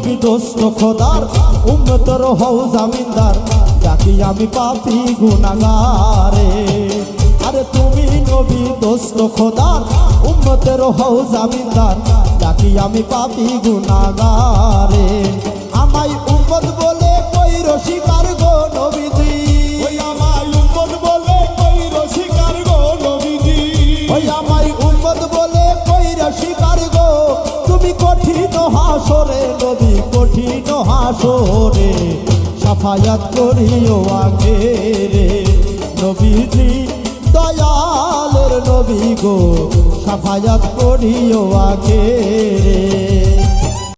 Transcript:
নবী দোস্ত খোদার উম্মতের হও জামিনদার ডাকি আমি পাপী গুনাহগারে আরে তুমি নবী দোস্ত খোদার উম্মতের হও জামিনদার ডাকি আমি পাপী গুনাহগারে আমায় উম্মত বলে কইরো স্বীকার গো নবীজি ওই আমায় উম্মত বলে কইরো স্বীকার গো নবীজি ওই আমায় উম্মত বলে কইরো স্বীকার গো তুমি কঠিন হাসরে নবী কঠিন হাসরে সাফায়াত করিও আগে রে নবীজি দয়ালের নবী গো সাফায়াত করিও আগে রে